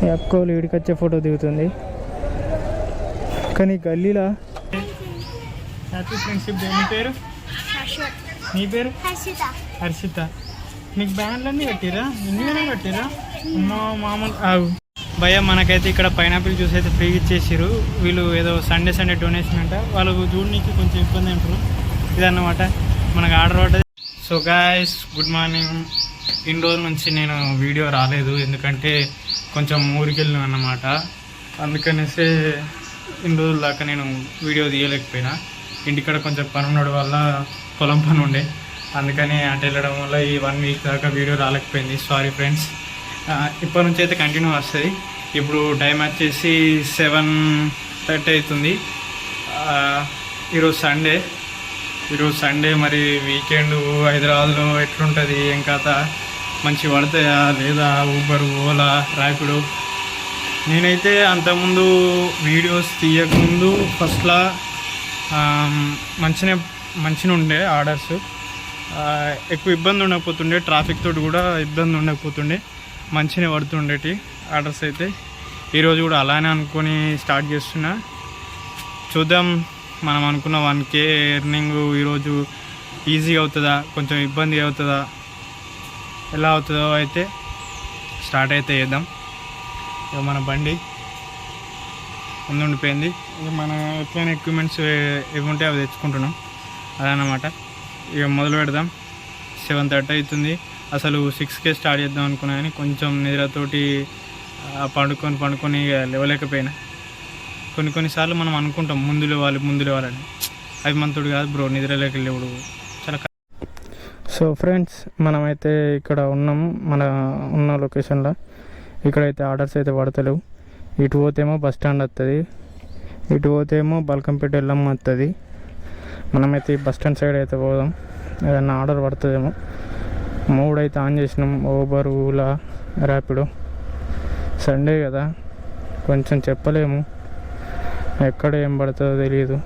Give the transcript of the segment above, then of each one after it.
ఈ అక్కోలు వీడికి వచ్చే ఫోటో దిగుతుంది. కానీ గల్లీలా హ్యాపీ ఫ్రెండ్షిప్ డే. నీ పేరు? నీ పేరు? హర్షిత. నీకు బ్యాండ్లన్నీ కట్టిరా? ఎన్నిగానే కట్టిరా? అమ్మా మామూలు ఆగు భయ్య. మనకైతే ఇక్కడ పైనాపిల్ జ్యూస్ అయితే ఫ్రీ ఇచ్చేసారు వీళ్ళు. ఏదో సండే డొనేషన్ అంట. వాళ్ళు చూడడానికి కొంచెం ఇబ్బంది అంటారు. ఇదన్నమాట మనకు ఆర్డర్ పడ్డది. So guys good morning. ఇన్ని రోజుల నుంచి నేను వీడియో రాలేదు, ఎందుకంటే కొంచెం ఊరికి వెళ్ళిన అన్నమాట. అందుకనేసి ఇన్ని రోజుల దాకా నేను వీడియో తీయలేకపోయినా. ఇంటికాడ కొంచెం పని ఉండడం వల్ల, పొలం పని ఉండే, అందుకని అటు వెళ్ళడం వల్ల ఈ 1 వీక్ దాకా వీడియో రాలేకపోయింది. Sorry friends. ఇప్పటి నుంచి అయితే కంటిన్యూ వస్తుంది. ఇప్పుడు టైం వచ్చేసి 7:30 అవుతుంది. ఈరోజు సండే. మరి వీకెండ్ హైదరాబాద్లో ఎట్లుంటుంది, ఏం కథ, మంచి పడతాయా లేదా ఊబర్, ఓలా, ర్యాపిడో? నేనైతే అంతకుముందు వీడియోస్ తీయకముందు ఫస్ట్లా మంచిగా ఉండే ఆర్డర్స్. ఎక్కువ ఇబ్బంది ఉండకపోతుండే, ట్రాఫిక్ తోటి కూడా ఇబ్బంది ఉండకపోతుండే, మంచిగా పడుతుండేటి ఆర్డర్స్ అయితే. ఈరోజు కూడా అలానే అనుకొని స్టార్ట్ చేస్తున్నా. చూద్దాం, మనం అనుకున్న 1K ఎర్నింగ్ ఈరోజు ఈజీ అవుతుందా, కొంచెం ఇబ్బంది అవుతుందా, ఎలా అవుతుందో అయితే స్టార్ట్ అయితే చేద్దాం. ఇక మన బండి ముందుండిపోయింది. ఇక మన ఎట్లయినా ఎక్విప్మెంట్స్ ఏవి ఉంటే అవి తెచ్చుకుంటున్నాం, అదన్నమాట. ఇక మొదలు పెడదాం. 7:30 అవుతుంది. అసలు 6K స్టార్ట్ చేద్దాం అనుకున్నా, కానీ కొంచెం నిద్రతోటి పండుకొని ఇక లేవలేకపోయినా. కొన్నిసార్లు మనం అనుకుంటాం ముందు లేవాలని, అవి మనతోటి కాదు బ్రో, నిద్రలోకి లేవుడు చాలా. సో ఫ్రెండ్స్, మనమైతే ఇక్కడ ఉన్నాం, ఉన్న లొకేషన్లో. ఇక్కడైతే ఆర్డర్స్ అయితే పడతలేవు. ఇటు పోతేమో బస్ స్టాండ్ వస్తుంది, ఇటు పోతేమో బల్కంపేట ఎల్లమ్మ వస్తుంది. మనమైతే ఈ బస్ స్టాండ్ సైడ్ అయితే పోదాం, ఏదన్నా ఆర్డర్ పడుతుందేమో. 3 అయితే ఆన్ చేసినాం, ఊబర్, ఓలా, ర్యాపిడో. సండే కదా, కొంచెం చెప్పలేము ఎక్కడ ఏం పడుతుందో తెలియదు,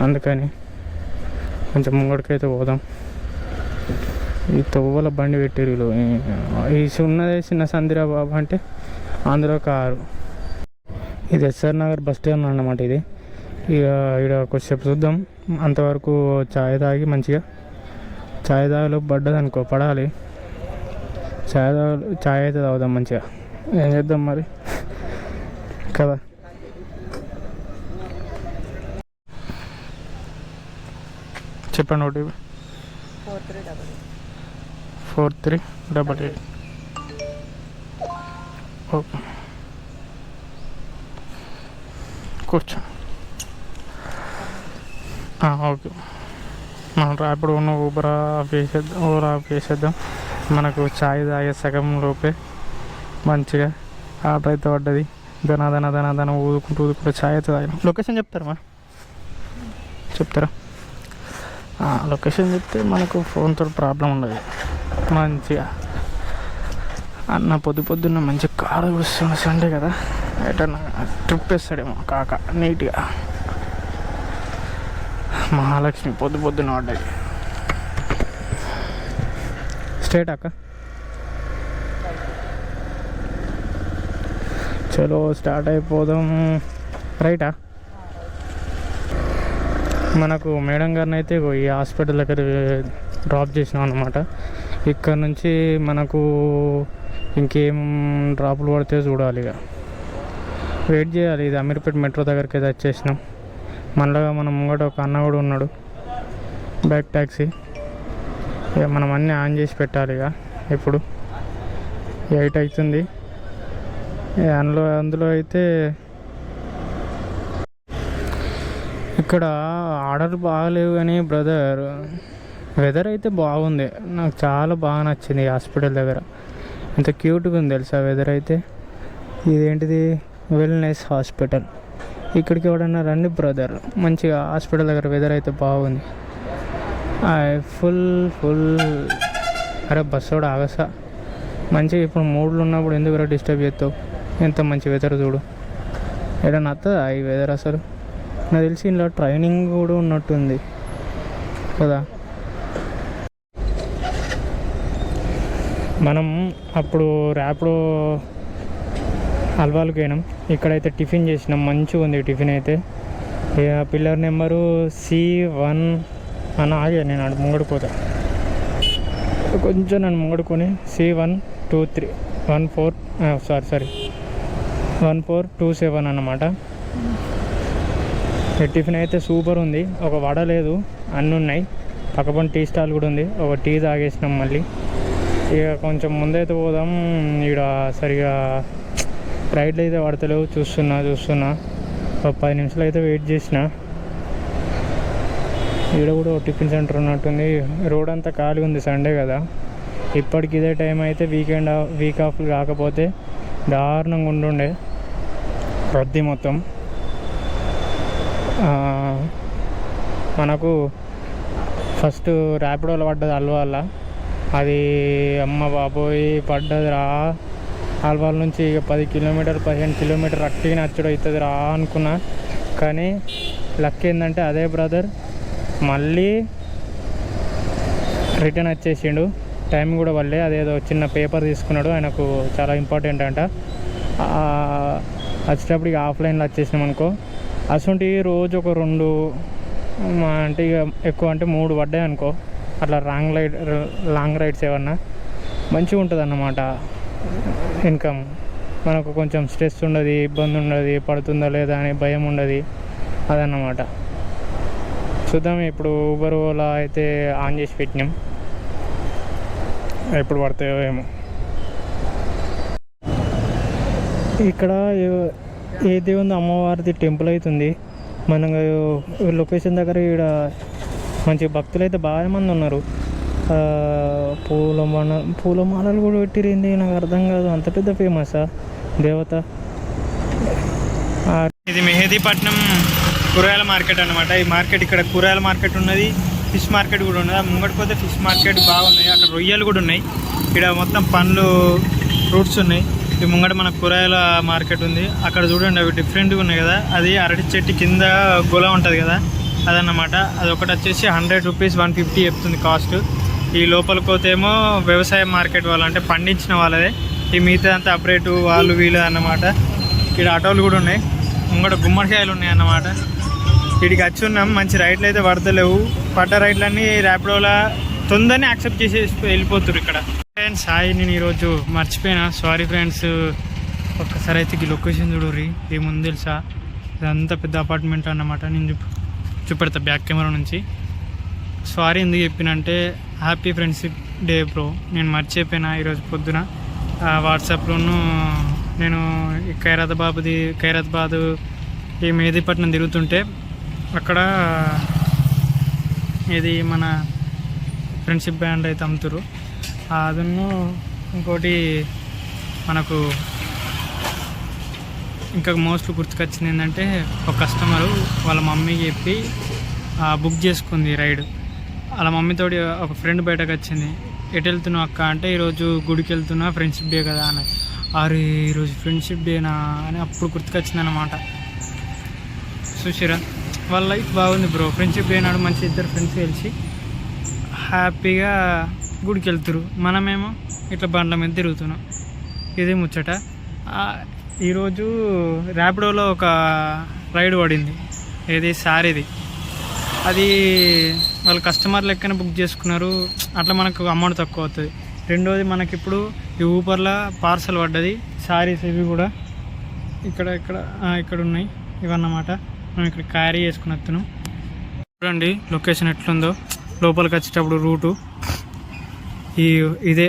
అందుకని కొంచెం ముంగడికైతే పోదాం. ఈ తొవ్వల బండి పెట్టిరు. ఈ ఉన్నదే చిన్న సందిరా బాబు అంటే అందులో కారు. ఇది ఎస్ఆర్ నగర్ బస్ స్టాండ్ అన్నమాట. ఇది ఇక ఇక్కడ కొద్దిసేపు చూద్దాం. అంతవరకు ఛాయ్ తాగి మంచిగా, ఛాయ్ తాగలో పడ్డదనుకో, పడాలి. ఛాయ్ అయితే తాగుదాం మంచిగా. ఏం చేద్దాం మరి కదా. చెప్పండి. OTP 4388. ఓకే, కూర్చో. ఓకే, మనం ర్యాపిడో ఉన్న ఊబర్ ఆఫ్ చేసేద్దాం, ఓలా ఆఫ్ చేసేద్దాం. మనకు ఛాయ్ తాగే సగం లోపే మంచిగా ఆర్డర్ అయితే పడ్డది. దన ఊదుకుంటూ ఛాయ్ అయితే తాగినాం. లొకేషన్ చెప్తారా? లొకేషన్ చెప్తే మనకు ఫోన్తో ప్రాబ్లం ఉండదు. మంచిగా అన్న పొద్దున్న మంచి కారు కూర్చున్న సండే కదా, ఎటన్నా ట్రిప్ వేస్తాడేమో కాక నీట్గా. మహాలక్ష్మి పొద్దున్న పడ్డాయి. స్ట్రైట్ అక్క, చలో స్టార్ట్ అయిపోదాం. రైటా? మనకు మేడం గారిని అయితే ఈ హాస్పిటల్ దగ్గర డ్రాప్ చేసినాం అన్నమాట. ఇక్కడ నుంచి మనకు ఇంకేం డ్రాపులు పడితే చూడాలి, ఇక వెయిట్ చేయాలి. ఇది అమీర్పేట మెట్రో దగ్గరికి అయితే వచ్చేసినాం. మళ్ళగా మనం ముంగట ఒక అన్న కూడా ఉన్నాడు, బైక్ ట్యాక్సీ. ఇక మనం అన్నీ ఆన్ చేసి పెట్టాలి. ఇక ఇప్పుడు 8 అవుతుంది. అందులో అయితే ఇక్కడ ఆర్డర్ బాగాలేవు, కానీ బ్రదర్ వెదర్ అయితే బాగుంది. నాకు చాలా బాగా నచ్చింది ఈ హాస్పిటల్ దగ్గర. ఎంత క్యూట్గా ఉంది తెలుసా వెదర్ అయితే. ఇదేంటిది, వెల్నెస్ హాస్పిటల్. ఇక్కడికి ఎవడన్నా రండి బ్రదర్, మంచిగా హాస్పిటల్ దగ్గర వెదర్ అయితే బాగుంది. ఫుల్ అరే బస్సు కూడా ఆగసా మంచిగా. ఇప్పుడు మూడ్లు ఉన్నప్పుడు ఎందుకు డిస్టర్బ్ చేస్తావు? ఎంత మంచి వెదర్ చూడు. ఏదైనా వస్తుందా ఈ వెదర్? అసలు నాకు తెలిసి ఇంట్లో ట్రైనింగ్ కూడా ఉన్నట్టుంది కదా. మనం అప్పుడు ర్యాపిడో అల్వాల్కి పోయినాం. ఇక్కడైతే టిఫిన్ చేసినాం, మంచిగా ఉంది టిఫిన్ అయితే. పిల్లర్ నెంబరు C1 అని ఆగా, నేను అటు ముంగడిపోతా, కొంచెం నన్ను ముంగడుకొని C121427 అన్నమాట. టిఫిన్ అయితే సూపర్ ఉంది. ఒక వడ లేదు, అన్నీ ఉన్నాయి. పక్కపొంటి టీ స్టాల్ కూడా ఉంది. ఒక టీ తాగేసినాం. మళ్ళీ ఇక కొంచెం ముందైతే పోదాం. ఇక్కడ సరిగా రైడ్లు అయితే పడతలేవు. చూస్తున్నా ఒక 10 నిమిషాలు అయితే వెయిట్ చేసిన. ఇక్కడ కూడా ఒక టిఫిన్ సెంటర్ ఉన్నట్టుంది. రోడ్ అంతా ఖాళీ ఉంది, సండే కదా. ఇప్పటికి ఇదే టైం అయితే వీక్ ఆఫ్ కాకపోతే దారుణంగా ఉంటుండే రద్దీ మొత్తం. మనకు ఫస్ట్ ర్యాపిడోలో పడ్డది అల్వాల. అది అమ్మ బాబోయ్ పడ్డది రా. అల్వాల నుంచి ఇక 15 కిలోమీటర్ అట్టిగా నచ్చడం అవుతుంది రా అనుకున్నా. కానీ లక్ ఏంటంటే అదే బ్రదర్ మళ్ళీ రిటర్న్ వచ్చేసిండు. టైం కూడా వల్లే అదేదో చిన్న పేపర్ తీసుకున్నాడు, ఆయనకు చాలా ఇంపార్టెంట్ అంట. వచ్చేటప్పటికి ఆఫ్లైన్లో వచ్చేసినాం అనుకో. అసలు రోజు ఒక 2 అంటే ఇక ఎక్కువ అంటే 3 పడ్డాయి అనుకో. అట్లా లాంగ్ రైడ్స్ ఏమన్నా మంచిగా ఉంటుంది అన్నమాట. ఇన్కమ్ మనకు కొంచెం స్ట్రెస్ ఉండదు, ఇబ్బంది ఉండదు, పడుతుందా లేదా అనే భయం ఉండదు. అదన్నమాట. చూద్దాం. ఇప్పుడు ఊబర్ ఓలా అయితే ఆన్ చేసి పెట్టినాం, ఎప్పుడు పడతాయో ఏమో. ఇక్కడ ఏది ఉంది, అమ్మవారిది టెంపుల్ అవుతుంది. మన లొకేషన్ దగ్గర ఇక్కడ మంచి భక్తులు అయితే బాగా మంది ఉన్నారు. పూలమాలలు కూడా పెట్టిరింది, నాకు అర్థం కాదు. అంత పెద్ద ఫేమసా దేవత. ఇది మెహదీపట్నం కూరగాయల మార్కెట్ అనమాట. ఈ మార్కెట్ ఇక్కడ కూరగాయల మార్కెట్ ఉన్నది, ఫిష్ మార్కెట్ కూడా ఉన్నది. ముంగడిపోతే ఫిష్ మార్కెట్ బాగున్నాయి, అక్కడ రొయ్యలు కూడా ఉన్నాయి. ఇక్కడ మొత్తం పండ్లు ఫ్రూట్స్ ఉన్నాయి. ఈ ముంగడ మన కూరగాయల మార్కెట్ ఉంది. అక్కడ చూడండి అవి డిఫరెంట్గా ఉన్నాయి కదా. అది అరటి చెట్టు కింద గొల ఉంటుంది కదా, అదన్నమాట. అది ఒకటి వచ్చేసి 100 రూపీస్ 150 చెప్తుంది కాస్ట్. ఈ లోపలికి పోతేమో వ్యవసాయ మార్కెట్ వాళ్ళు, అంటే పండించిన వాళ్ళదే. ఈ మిగతా అంతా అపరేటు వాళ్ళు వీళ్ళు అన్నమాట. ఇక్కడ ఆటోలు కూడా ఉన్నాయి. ముంగడ గుమ్మడికాయలు ఉన్నాయి అన్నమాట. వీడికి వచ్చి ఉన్నాం. మంచి రైడ్లు అయితే పడతలేవు. పడ్డ రైడ్లన్నీ ర్యాపిడోలా తొందరనే యాక్సెప్ట్ చేసేసి వెళ్ళిపోతున్నారు ఇక్కడ. ఫ్రెండ్స్ హాయ్, నేను ఈరోజు మర్చిపోయినా, సారీ ఫ్రెండ్స్. ఒక్కసారి అయితే ఈ లొకేషన్ చూడరి, ఏముంది తెలుసా, ఇదంతా పెద్ద అపార్ట్మెంట్ అన్నమాట. నేను చూపెడతా బ్యాక్ కెమెరా నుంచి. సారీ ఎందుకు చెప్పినంటే, హ్యాపీ ఫ్రెండ్షిప్ డే బ్రో. నేను మర్చిపోయినా ఈరోజు పొద్దున వాట్సాప్లోనూ. నేను ఈ ఖైరతాబాద్ ఈ మెహదీపట్నం తిరుగుతుంటే అక్కడ ఇది మన ఫ్రెండ్షిప్ బ్యాండ్ అయితే అమ్ముతారు. అదನ್ನು ఇంకోటి మనకు ఇంకా మోస్ట్ గుర్తుకొచ్చింది ఏంటంటే, ఒక కస్టమరు వాళ్ళ మమ్మీకి చెప్పి బుక్ చేసుకుంది రైడ్. వాళ్ళ మమ్మీతోటి ఒక ఫ్రెండ్ బయటకు వచ్చింది. ఎటు వెళ్తున్నావు అక్క అంటే, ఈరోజు గుడికి వెళ్తున్నా, ఫ్రెండ్షిప్ డే కదా అని. అరే ఈరోజు ఫ్రెండ్షిప్ డేనా అని అప్పుడు గుర్తుకొచ్చింది అన్నమాట. చూసిరా, వాళ్ళ లైఫ్ బాగుంది బ్రో. ఫ్రెండ్షిప్ డే నాడు మంచి ఇద్దరు ఫ్రెండ్స్ కలిసి హ్యాపీగా గుడికి వెళ్తురు, మనమేమో ఇట్లా బండ్ల మీద తిరుగుతున్నాం. ఇదే ముచ్చట. ఈరోజు ర్యాపిడోలో ఒక రైడ్ పడింది, ఏది సారీది. అది వాళ్ళు కస్టమర్ లెక్కన బుక్ చేసుకున్నారు. అట్లా మనకు అమౌంట్ తక్కువ అవుతుంది. రెండోది మనకి ఇప్పుడు ఈ ఊపర్లో పార్సల్ పడ్డది, సారీస్. ఇవి కూడా ఇక్కడ ఉన్నాయి ఇవన్నమాట. మనం ఇక్కడ క్యారీ చేసుకుని వస్తున్నాం. చూడండి లొకేషన్ ఎట్లుందో. లోపలికి వచ్చేటప్పుడు రూటు ఇదే,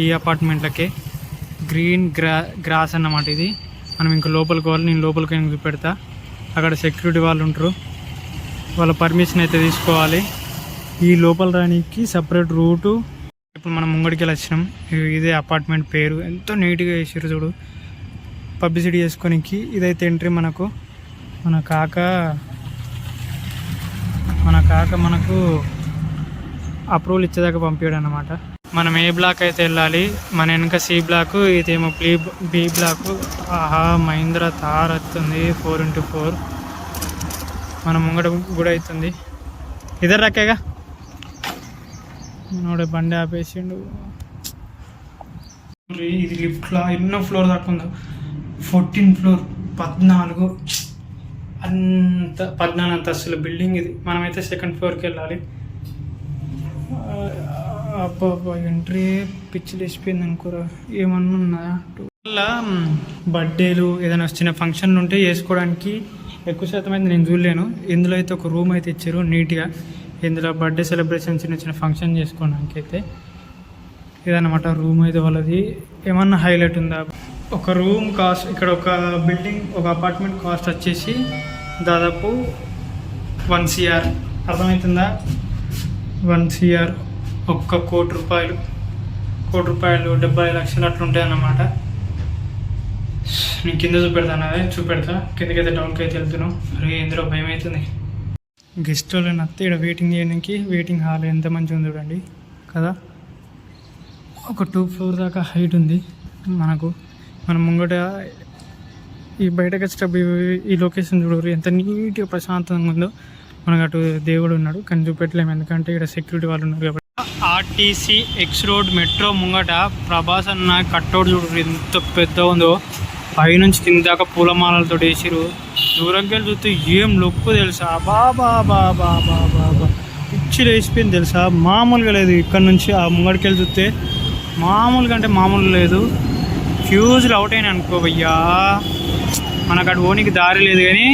ఈ అపార్ట్మెంట్లకే గ్రీన్ గ్రాస్ అన్నమాట. ఇది మనం ఇంకా లోపలికి పోవాలి. నేను లోపలికి చూపెడతా. అక్కడ సెక్యూరిటీ వాళ్ళు ఉంటారు, వాళ్ళ పర్మిషన్ అయితే తీసుకోవాలి. ఈ లోపల రానికి సపరేట్ రూటు. ఇప్పుడు మనం ముంగడికి వచ్చినాం. ఇదే అపార్ట్మెంట్ పేరు. ఎంతో నీట్గా వేసారు చూడు, పబ్లిసిటీ చేసుకోనికి. ఇదైతే ఎంట్రీ. మన కాక మనకు అప్రూవల్ ఇచ్చేదాకా పంపించాడు అన్నమాట. మనం ఏ బ్లాక్ అయితే వెళ్ళాలి, మన వెనక C బ్లాక్, ఇదేమో B బ్లాక్. ఆహా, మహీంద్రా థార్ వస్తుంది 4x4. మన ముంగడ కూడా అవుతుంది. ఇద్దరు రక్కేగా నోడే బండి ఆపేసిండు. ఇది లిఫ్ట్లో ఎన్నో ఫ్లోర్ దాకా ఉందో. 14th ఫ్లోర్ 14 అంతస్తుల బిల్డింగ్ ఇది. మనమైతే సెకండ్ ఫ్లోర్కి వెళ్ళాలి. అబ్బా ఎంట్రీ పిచ్చి లేచిపోయింది అనుకోరా. ఏమన్నా ఉన్నాయా అలా బర్త్డేలు ఏదైనా చిన్న ఫంక్షన్లు ఉంటే చేసుకోవడానికి ఎక్కువ శాతం అయితే నేను చూడలేను. ఇందులో అయితే ఒక రూమ్ అయితే ఇచ్చారు నీట్గా. ఇందులో బర్త్డే సెలబ్రేషన్ చిన్న ఫంక్షన్ చేసుకోవడానికి అయితే ఇదన్నమాట రూమ్ అయితే వాళ్ళది. ఏమన్నా హైలైట్ ఉందా? ఒక రూమ్ కాస్ట్ ఇక్కడ ఒక బిల్డింగ్ ఒక అపార్ట్మెంట్ కాస్ట్ వచ్చేసి దాదాపు 1 CR. అర్థమవుతుందా? 1 CR, 1 కోటి రూపాయలు 70 లక్షలు అట్లా ఉంటాయి అన్నమాట. నేను కింద చూపెడతా కిందకైతే డౌన్కి అయితే వెళ్తున్నాను. అరే ఇందులో భయం అవుతుంది. గెస్ట్ వాళ్ళని వస్తే ఇక్కడ వెయిటింగ్ చేయడానికి వెయిటింగ్ హాల్ ఎంత మంచిగా ఉంది చూడండి కదా. ఒక 2 ఫ్లోర్ దాకా హైట్ ఉంది. మనం ముంగట ఈ బయటకు వచ్చేటప్పుడు ఈ లొకేషన్ చూడరు ఎంత నీట్గా ప్రశాంతంగా ఉందో. మనకు అటు దేవుడు ఉన్నాడు కానీ చూపెట్టలేము ఎందుకంటే ఇక్కడ సెక్యూరిటీ వాళ్ళు ఉన్నారు కాబట్టి. ఆర్టీసీ ఎక్స్ రోడ్ మెట్రో ముంగట ప్రభాస్ అన్న కట్అవుట్ చూడరు ఎంత పెద్దగా ఉందో. పైనుంచి కింద దాకా పూలమాలలతో వేసిరు. దూరంకి వెళ్ళి చూస్తే ఏం లొక్కు తెలుసా. బాబా పిచ్చి లేచిపోయింది తెలుసా. మామూలుగా లేదు. ఇక్కడ నుంచి ఆ ముంగడికి వెళ్ళి చూస్తే మామూలుగా అంటే మామూలు లేదు. ఫ్యూజులు అవుట్ అయినా అనుకో భయ్యా. మనకు అటు ఓనికి దారి లేదు కానీ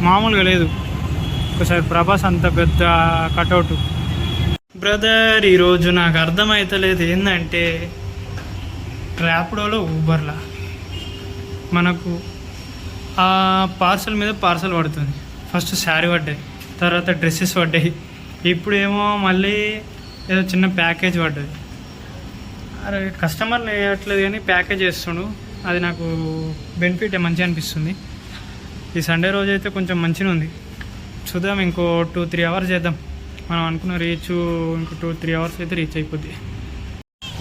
మామూలుగా లేదు. ఒకసారి ప్రభాస్ అంత పెద్ద కట్అవుట్. బ్రదర్ ఈరోజు నాకు అర్థమవుతలేదు ఏంటంటే ర్యాపిడోలో ఊబర్లా మనకు ఆ పార్సల్ మీద పార్సల్ పడుతుంది. ఫస్ట్ శారీ పడ్డాయి, తర్వాత డ్రెస్సెస్ పడ్డాయి, ఇప్పుడేమో మళ్ళీ ఏదో చిన్న ప్యాకేజ్ పడ్డది. అరే కస్టమర్లు వేయట్లేదు కానీ ప్యాకేజ్ చేస్తుండు. అది నాకు బెనిఫిట్ మంచిగా అనిపిస్తుంది. ఈ సండే రోజు అయితే కొంచెం మంచిగా ఉంది. చూద్దాం ఇంకో 2-3 అవర్స్ చేద్దాం. మనం అనుకున్న రీచ్ ఇంకో 2-3 అవర్స్ అయితే రీచ్ అయిపోద్ది.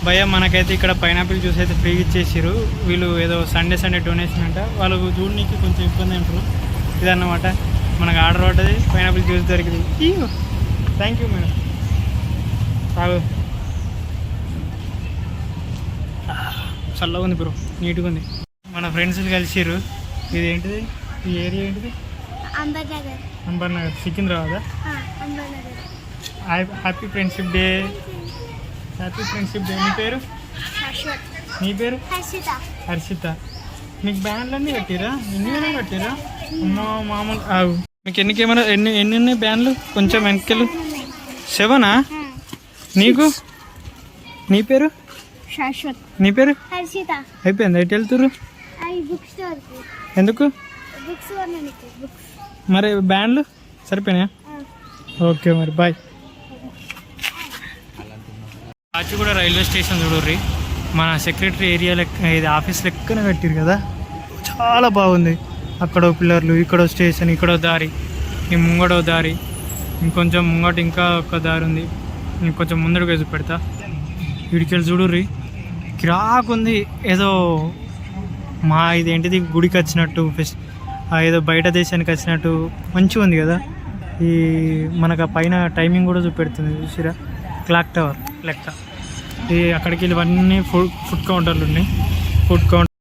భయ్య మనకైతే ఇక్కడ పైనాపిల్ జ్యూస్ అయితే ఫ్రీ ఇచ్చేసారు. వీళ్ళు ఏదో సండే డొనేషన్ అంట. వాళ్ళు చూడడానికి కొంచెం ఇబ్బంది అంటారు. ఇదన్నమాట మనకు ఆర్డర్ పడ్డది. పైనాపిల్ జ్యూస్ దొరికింది. Thank you madam. బాగు చల్లగా ఉంది బ్రో, నీట్గా ఉంది. మన ఫ్రెండ్స్ కలిసిర్రు. ఇది ఏంటిది? ఈ ఏరియా ఏంటిది? Ambarnagar, Secunderabad. Happy friendship day. నీ పేరు? నీ పేరు? హర్షిత. మీకు బ్యాండ్లు కట్టిరా? ఎన్ని కట్టిరా? అమ్మా మామూలు ఆగు. మీకు ఎన్ని ఉన్నాయి బ్యాండ్లు? కొంచెం వెనకెళ్ళు. 7ఆ? నీకు? నీ పేరు? నీ పేరు? అయిపోయింది. ఎటు వెళ్తుర్రు? ఎందుకు? మరి బ్యాండ్లు సరిపోయినాయా? ఓకే మరి బాయ్. కాచిగూడ రైల్వే స్టేషన్ చూడర్రి. మన సెక్రటరీ ఏరియా లెక్క ఇది ఆఫీస్ లెక్కన కట్టిరు కదా. చాలా బాగుంది. అక్కడో పిల్లర్లు, ఇక్కడో స్టేషన్, ఇక్కడో దారి, ఈ ముంగడో దారి, ఇంకొంచెం ముంగట ఇంకా ఒక దారి ఉంది. ఇంకొంచెం ముందడుగు వేసి పెడతా. వీడికెళ్ళి చూడుర్రి కిరాకుంది. ఏదో ఇదేంటిది గుడికి వచ్చినట్టు, ఏదో బయట దేశానికి వచ్చినట్టు మంచిగా ఉంది కదా. ఈ మనకు పైన టైమింగ్ కూడా చూపెడుతుంది చూసిరా. క్లాక్ టవర్ లెక్క. ఈ అక్కడికి వెళ్ళి ఇవన్నీ ఫుడ్ కౌంటర్లు ఉన్నాయి. ఫుడ్ కౌంటర్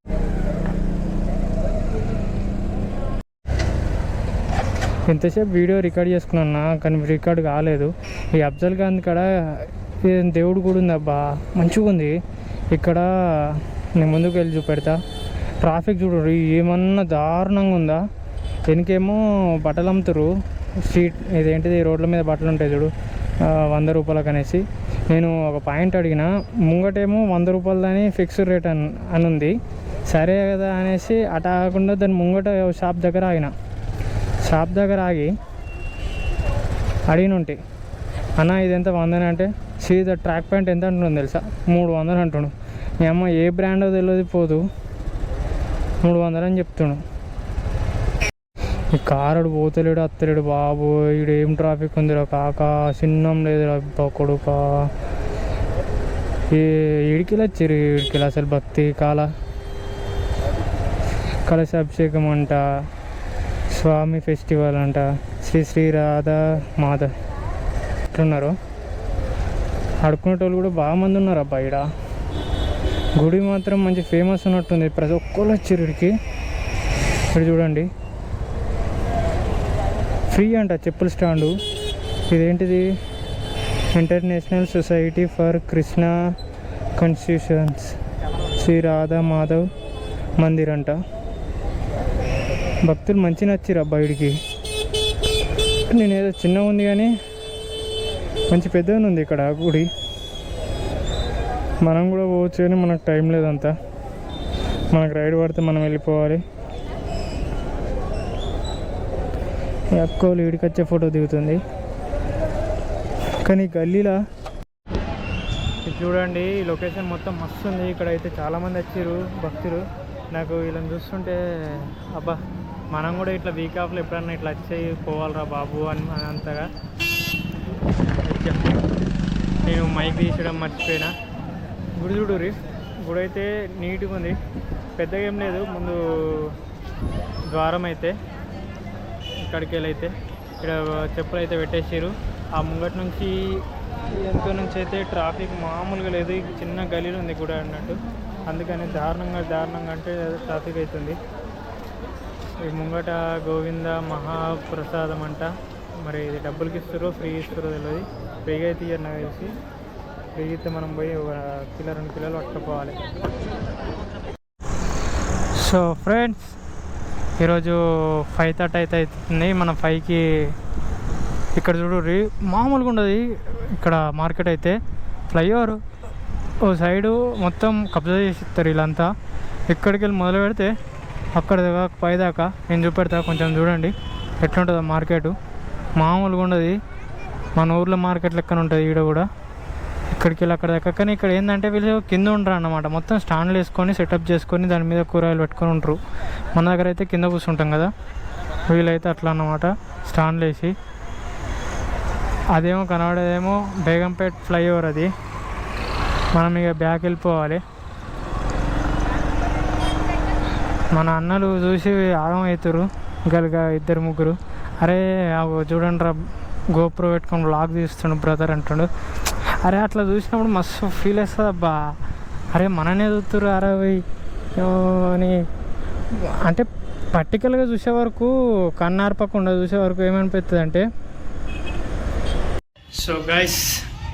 ఎంతసేపు వీడియో రికార్డ్ చేసుకున్నా కానీ రికార్డ్ కాలేదు. ఈ అఫ్జల్ ఖాన్ కాడ దేవుడు కూడా ఉంది. అబ్బా మంచిగా ఉంది. ఇక్కడ నేను ముందుకు వెళ్ళి చూపెడతా. ట్రాఫిక్ చూడు ఏమన్నా దారుణంగా ఉందా. వెనకేమో బట్టలు అమ్ముతారు. స్ట్రీట్ ఇదేంటిది రోడ్ల మీద బట్టలు ఉంటాయి చూడు, 100 రూపాయలకు అనేసి. నేను ఒక పాయింట్ అడిగిన, ముంగటేమో 100 రూపాయలని ఫిక్స్డ్ రేట్ అని ఉంది. సరే కదా అనేసి అటు ఆగకుండా దాని ముంగట షాప్ దగ్గర ఆగి అడిగినుంటే, అన్న ఇది ఎంత 100 అంటే, సీదా ట్రాక్ ప్యాంట్ ఎంత అంటున్నాను తెలుసా? 300 అంటున్నాడు. మీ అమ్మ ఏ బ్రాండో తెలియదు పోదు 300 అని చెప్తున్నాడు. ఈ కారుడు పోతలేడు అత్తలేడు బాబు. ఇక్కడ ఏం ట్రాఫిక్ ఉందిరా కాక, చిన్నం లేదురా కొడుక. ఇడికిలా వచ్చారు. ఇడికిలా అసలు భక్తి కలశ అభిషేకం అంట, స్వామి ఫెస్టివల్ అంట, శ్రీ రాధా మాధ ఎట్లున్నారు. ఆడుకునేటోళ్ళు కూడా బాగా మంది ఉన్నారు అబ్బా. ఇక్కడ గుడి మాత్రం మంచి ఫేమస్ ఉన్నట్టుంది, ప్రతి ఒక్కళ్ళు వచ్చారు ఇక్కడికి. ఇక్కడ చూడండి, ఫ్రీ అంట చెప్పుల స్టాండు. ఇదేంటిది, international society for Krishna constitutions Shri Radha Madhav Mandir అంట. భక్తులు మంచి నచ్చిరు బయటికి. నేనేదో చిన్నగా ఉంది కానీ మంచి పెద్దగా ఉంది ఇక్కడ గుడి. మనం కూడా పోవచ్చు కానీ మనకు టైం లేదంతా. మనకు రైడ్ పడితే మనం వెళ్ళిపోవాలి. అక్కోలు ఈడికి వచ్చే ఫోటో దిగుతుంది. కానీ గల్లీలా ఇది చూడండి, ఈ లొకేషన్ మొత్తం మస్తు ఉంది. ఇక్కడ అయితే చాలామంది వచ్చారు భక్తులు. నాకు వీళ్ళని చూస్తుంటే అబ్బా మనం కూడా ఇట్లా వీక్ ఆఫ్లో ఎప్పుడన్నా ఇట్లా వచ్చి పోవాలరా బాబు అని అంతగా. నేను మైక్ తీసడం మర్చిపోయినా. గుడి చూడురి, గుడి అయితే నీట్గా ఉంది, పెద్దగా ఏం లేదు. ముందు ద్వారం అయితే ఇక్కడికి వెళ్ళైతే ఇక్కడ చెప్పులు అయితే పెట్టేసారు. ఆ ముంగటి నుంచి ఎంతో నుంచి అయితే ట్రాఫిక్ మామూలుగా లేదు. చిన్న గలీలు ఉంది గుడి అన్నట్టు, అందుకని దారుణంగా అంటే ట్రాఫిక్ అవుతుంది. ఈ ముంగట గోవింద మహాప్రసాదం అంట. మరి ఇది డబ్బులకి ఇస్తారో ఫ్రీ ఇస్తారో తెలియదు. ఫ్రీగా అయితే ఇయ్యారు నాకు తెలిసి. ఫ్రీ అయితే మనం పోయి ఒక కిలో 2 కిలోలు పట్టుకుపోవాలి. సో ఫ్రెండ్స్, ఈరోజు 5:30 అయితే అవుతుంది. మనం 5కి ఇక్కడ చూడు మామూలుగా ఉండదు ఇక్కడ మార్కెట్ అయితే. ఫ్లైఓవర్ ఓ సైడు మొత్తం కబ్జా చేసి ఇస్తారు వీళ్ళంతా. ఇక్కడికి వెళ్ళి మొదలు పెడితే అక్కడ పైదాకా నేను చూపెడతా, కొంచెం చూడండి ఎట్లుంటుందో మార్కెట్. మామూలుగా ఉండదు, మన ఊర్లో మార్కెట్ లెక్కన ఉంటుంది ఈడ కూడా. ఇక్కడికి వెళ్ళి అక్కడ దాకా. కానీ ఇక్కడ ఏంటంటే వీళ్ళు కింద ఉండరు అన్నమాట, మొత్తం స్టాండ్లు వేసుకొని సెటప్ చేసుకొని దాని మీద కూరగాయలు పెట్టుకొని ఉంటారు. మన దగ్గర అయితే కింద కూర్చుంటాం కదా, వీళ్ళైతే అట్లా అన్నమాట స్టాండ్లు వేసి. అదేమో కనబడేదేమో బేగంపేట్ ఫ్లైఓవర్, అది మనం ఇక బ్యాక్ వెళ్ళిపోవాలి. మన అన్నలు చూసి ఆగం అవుతారు గలుగా 2-3. అరే చూడండి రా, గోప్రో పెట్టుకొని బ్లాగ్ తీస్తుండు బ్రదర్ అంటుండు. అరే అట్లా చూసినప్పుడు మస్తు ఫీల్ వస్తుంది అబ్బా. అరే మననే చూస్తురు అరే అని. అంటే పర్టికల్గా చూసే వరకు కన్నార్పకుండా చూసే వరకు ఏమనిపిస్తుంది అంటే. సో గైస్,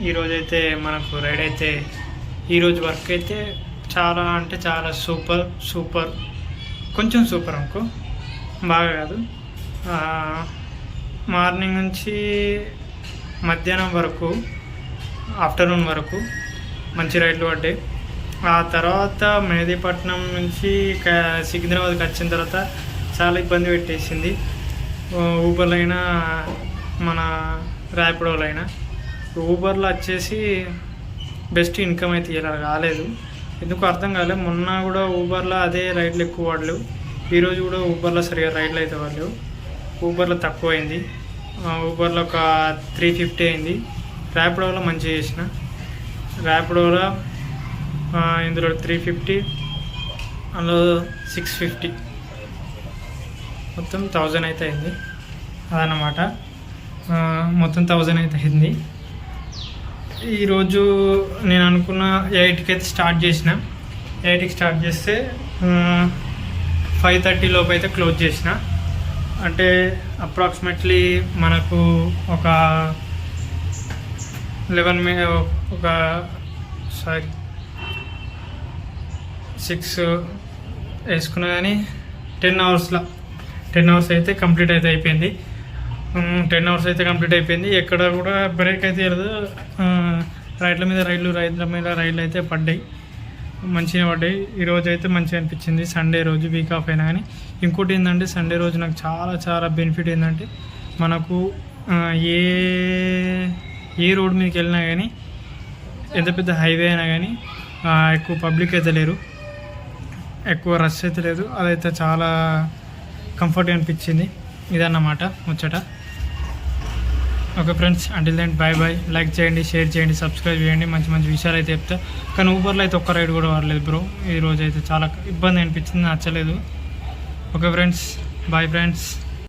ఈరోజైతే మనకు రైడ్ అయితే, ఈరోజు వర్క్ అయితే చాలా అంటే చాలా సూపర్, కొంచెం సూపర్ అనుకో, బాగా కాదు. మార్నింగ్ నుంచి మధ్యాహ్నం వరకు, ఆఫ్టర్నూన్ వరకు మంచి రైడ్లు పడ్డాయి. ఆ తర్వాత మెహదీపట్నం నుంచి సికింద్రాబాద్కి వచ్చిన తర్వాత చాలా ఇబ్బంది పెట్టేసింది. ఊబర్లో అయినా మన ర్యాపిడోలో అయినా. ఊబర్లో వచ్చేసి బెస్ట్ ఇన్కమ్ అయితే ఇలా కాలేదు, ఎందుకు అర్థం కాలేదు. మొన్న కూడా ఊబర్లో అదే రైడ్లు ఎక్కువ వాడలేవు, ఈరోజు కూడా ఊబర్లో సరిగా రైడ్లు అయితే వాడలేవు. ఊబర్లో తక్కువ అయింది, ఊబర్లో ఒక 350 అయింది. ర్యాపిడోలో మంచిగా చేసిన, ర్యాపిడోలో ఇందులో 350, అందులో 650, మొత్తం 1000 అయితే అయింది. అదన్నమాట, మొత్తం 1000 అయితే అయింది. ఈరోజు నేను అనుకున్న 8కి అయితే స్టార్ట్ చేసిన. 8కి స్టార్ట్ చేస్తే 5:30 లోపు అయితే క్లోజ్ చేసిన. అంటే అప్రాక్సిమేట్లీ మనకు ఒక 6 వేసుకున్నా కానీ 10 అవర్స్ అయితే కంప్లీట్ అయితే అయిపోయింది. 10 అవర్స్ అయితే కంప్లీట్ అయిపోయింది. ఎక్కడ కూడా బ్రేక్ అయితే లేదు. రైడ్ల మీద రైళ్ళు అయితే పడ్డాయి, మంచిగా పడ్డాయి. ఈరోజు అయితే మంచిగా అనిపించింది. సండే రోజు వీక్ ఆఫ్ అయినా కానీ. ఇంకోటి ఏంటంటే సండే రోజు నాకు చాలా బెనిఫిట్ ఏంటంటే, మనకు ఏ రోడ్ మీదకి వెళ్ళినా కానీ, ఎంత పెద్ద హైవే అయినా కానీ ఎక్కువ పబ్లిక్ అయితే లేరు, ఎక్కువ రష్ అయితే లేదు. అదైతే చాలా కంఫర్ట్గా అనిపించింది. ఇదన్నమాట ముచ్చట. Okay friends, until then bye. Like చేయండి, షేర్ చేయండి, సబ్స్క్రైబ్ చేయండి. మంచి విషయాలు అయితే చెప్తా. కానీ ఊబర్లో అయితే ఒక్క రైడ్ కూడా వాడలేదు బ్రో. ఈరోజు అయితే చాలా ఇబ్బంది అనిపించింది, నచ్చలేదు. Okay friends, bye friends.